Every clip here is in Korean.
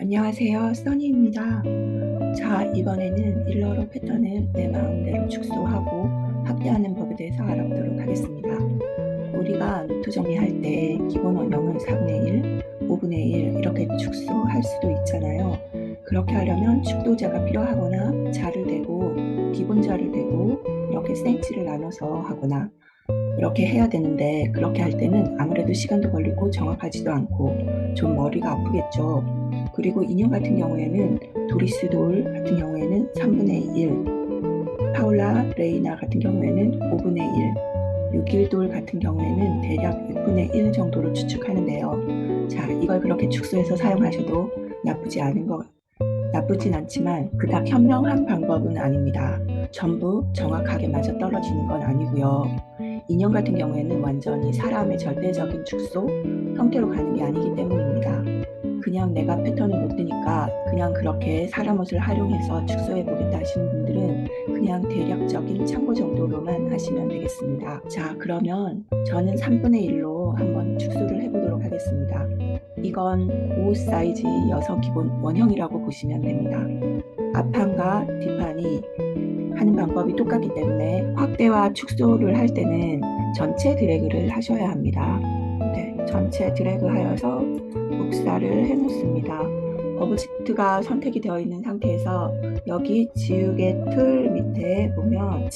안녕하세요, 써니입니다. 자, 이번에는 일러로 패턴을 내 마음대로 축소하고 확대하는 법에 대해서 알아보도록 하겠습니다. 우리가 노트 정리할 때 기본 원형은 4분의 1, 5분의 1 이렇게 축소할 수도 있잖아요. 그렇게 하려면 축도자가 필요하거나 자를 대고 기본 자를 대고 이렇게 cm를 나눠서 하거나 이렇게 해야 되는데, 그렇게 할 때는 아무래도 시간도 걸리고 정확하지도 않고 좀 머리가 아프겠죠. 그리고 인형 같은 경우에는 도리스 돌 같은 경우에는 3분의 1, 파울라 레이나 같은 경우에는 5분의 1, 육일돌 같은 경우에는 대략 6분의 1 정도로 추측하는데요. 자, 이걸 그렇게 축소해서 사용하셔도 나쁘진 않지만 그닥 현명한 방법은 아닙니다. 전부 정확하게 맞아 떨어지는 건 아니고요. 인형 같은 경우에는 완전히 사람의 절대적인 축소 형태로 가는 게 아니기 때문입니다. 그냥 내가 패턴을 못 뜨니까 그냥 그렇게 사람 옷을 활용해서 축소해 보겠다 하시는 분들은 그냥 대략적인 참고 정도로만 하시면 되겠습니다. 자, 그러면 저는 3분의 1로 한번 축소를 해보도록 하겠습니다. 이건 옷 사이즈 여성 기본 원형이라고 보시면 됩니다. 앞판과 뒷판이 하는 방법이 똑같기 때문에 확대와 축소를 할 때는 전체 드래그를 하셔야 합니다. 네, 전체 드래그 하여서 복사를 해 놓습니다. 오브젝트가 선택이 되어 있는 상태에서 여기 지우개 툴 밑에 보면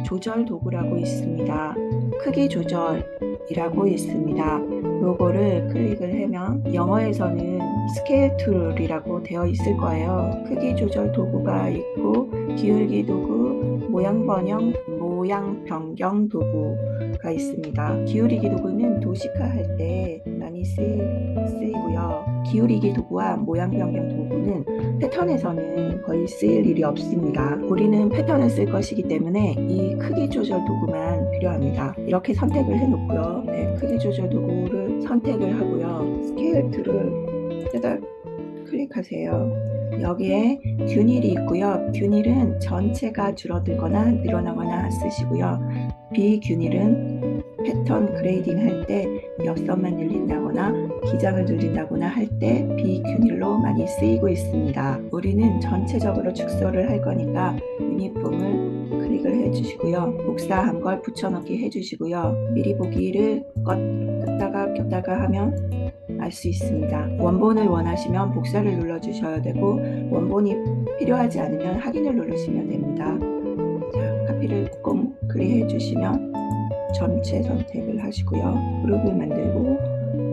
조절 도구라고 있습니다. 크기 조절이라고 있습니다. 요거를 클릭을 하면 영어에서는 스케일 툴이라고 되어 있을 거예요. 크기 조절 도구가 있고 기울기 도구, 모양 변경 도구가 있습니다. 기울이기 도구는 도식화 할 때 많이 쓰이고요. 기울이기 도구와 모양 변경 도구는 패턴에서는 거의 쓰일 일이 없습니다. 우리는 패턴을 쓸 것이기 때문에 이 크기 조절 도구만 필요합니다. 이렇게 선택을 해 놓고요. 네, 크기 조절 도구를 선택을 하고요. 스케일 툴을 뜯어 클릭하세요. 여기에 균일이 있고요. 균일은 전체가 줄어들거나 늘어나거나 쓰시고요. 비균일은 패턴 그레이딩 할 때 옆선만 늘린다거나 기장을 늘린다거나 할 때 비균일로 많이 쓰이고 있습니다. 우리는 전체적으로 축소를 할 거니까 유니폼을 클릭을 해주시고요. 복사한 걸 붙여넣기 해주시고요. 미리 보기를 껐다가 켰다가 하면 알 수 있습니다. 원본을 원하시면 복사를 눌러주셔야 되고, 원본이 필요하지 않으면 확인을 누르시면 됩니다. 자, 카피를 꼭 클릭해 주시면 전체 선택을 하시고요. 그룹을 만들고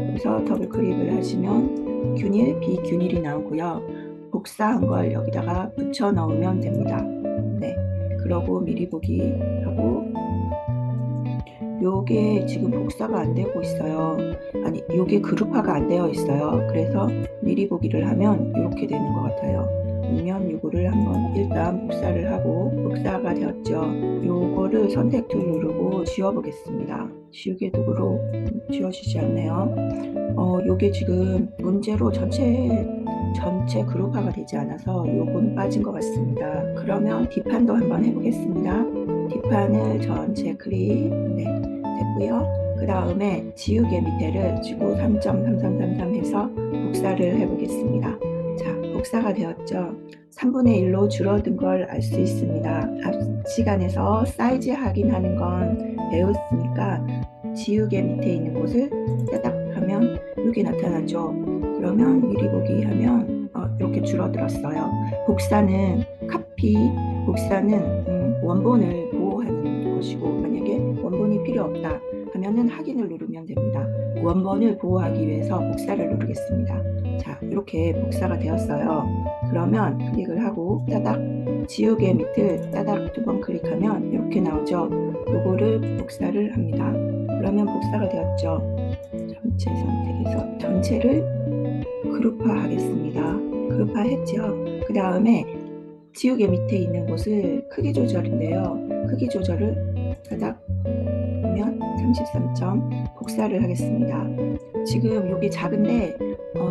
여기서 더블 클릭을 하시면 균일, 비균일이 나오고요. 복사한 걸 여기다가 붙여 넣으면 됩니다. 네, 그러고 미리 보기 하고, 요게 지금 복사가 안 되고 있어요. 아니, 요게 그룹화가 안 되어 있어요. 그래서 미리 보기를 하면 이렇게 되는 것 같아요. 아니면 요거를 한번 일단 복사를 하고, 복사가 되었죠. 요거를 선택 툴 누르고 지워 보겠습니다. 지우개 도구로 지워지지 않네요. 요게 지금 문제로 전체 그룹화가 되지 않아서 요건 빠진 것 같습니다. 그러면 뒷판도 한번 해보겠습니다. 뒷판을 전체 클릭, 네, 됐고요. 그 다음에 지우개 밑에를 주고 3.3333 해서 복사를 해보겠습니다. 자, 복사가 되었죠. 3분의 1로 줄어든 걸 알 수 있습니다. 앞 시간에서 사이즈 확인하는 건 배웠으니까 지우개 밑에 있는 곳을 따닥 하면 여기 나타나죠. 그러면 미리 보기 하면 이렇게 줄어들었어요. 복사는 원본을 보호하는 것이고, 만약에 원본이 필요 없다 하면은 확인을 누르면 됩니다. 원본을 보호하기 위해서 복사를 누르겠습니다. 자, 이렇게 복사가 되었어요. 그러면 클릭을 하고 따닥 지우개 밑을 따닥 2번 클릭하면 이렇게 나오죠. 요거를 복사를 합니다. 그러면 복사가 되었죠. 전체 선택해서 전체를 그룹화 하겠습니다. 그룹화 했죠. 그 다음에 지우개 밑에 있는 곳을 크기 조절인데요. 크기 조절을 따닥 하면 33점 복사를 하겠습니다. 지금 여기 작은데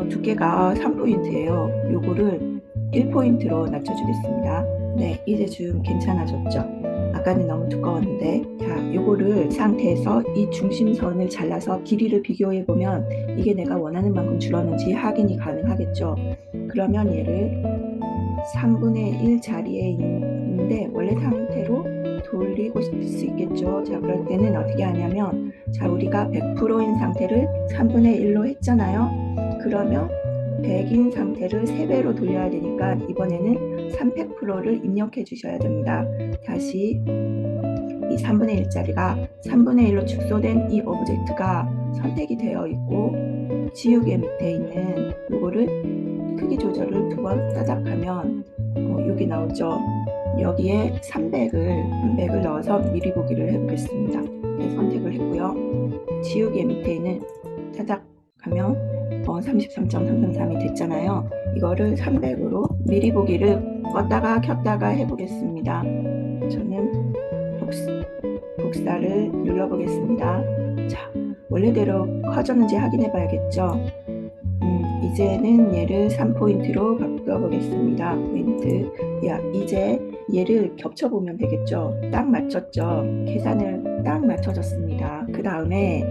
두께가 3포인트예요. 요거를 1포인트로 낮춰주겠습니다. 네, 이제 좀 괜찮아졌죠. 아까 아까는 너무 두꺼웠는데. 자, 요거를 상태에서 이 중심선을 잘라서 길이를 비교해 보면 이게 내가 원하는 만큼 줄었는지 확인이 가능하겠죠. 그러면 얘를 3분의 1 자리에 있는데 원래 상태로 돌리고 싶을 수 있겠죠. 자, 그럴 때는 어떻게 하냐면, 자, 우리가 100%인 상태를 3분의 1로 했잖아요. 그러면 100인 상태를 3배로 돌려야 되니까 이번에는 300%를 입력해 주셔야 됩니다. 다시 이 3분의 1짜리가 3분의 1로 축소된 이 오브젝트가 선택이 되어 있고, 지우개 밑에 있는 요거를 크기 조절을 2번 따닥하면 여기 나오죠. 여기에 300을 넣어서 미리 보기를 해보겠습니다. 네, 선택을 했고요. 지우개 밑에 있는 따닥하면 33.333이 됐잖아요. 이거를 300으로 미리 보기를 껐다가 켰다가 해보겠습니다. 저는 복사를 눌러보겠습니다. 자, 원래대로 커졌는지 확인해 봐야겠죠. 이제는 얘를 3포인트로 바꿔보겠습니다. 포인트. 야, 이제 얘를 겹쳐보면 되겠죠. 딱 맞췄죠. 계산을 딱 맞춰졌습니다. 그 다음에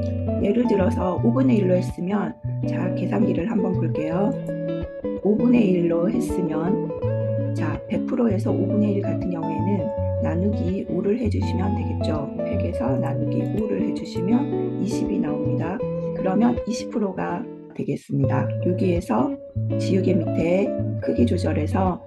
예를 들어서 5분의 1로 했으면, 자, 계산기를 한번 볼게요. 5분의 1로 했으면, 자, 100%에서 5분의 1 같은 경우에는 나누기 5를 해주시면 되겠죠. 100에서 나누기 5를 해주시면 20이 나옵니다. 그러면 20%가 되겠습니다. 여기에서 지우개 밑에 크기 조절해서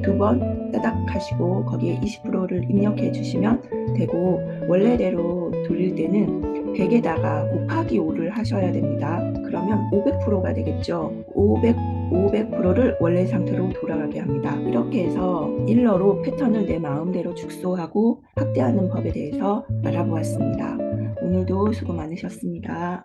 2번 따닥 하시고 거기에 20%를 입력해 주시면 되고, 원래대로 돌릴 때는 100에다가 곱하기 5를 하셔야 됩니다. 그러면 500%가 되겠죠. 500%를 원래 상태로 돌아가게 합니다. 이렇게 해서 일러로 패턴을 내 마음대로 축소하고 확대하는 법에 대해서 알아보았습니다. 오늘도 수고 많으셨습니다.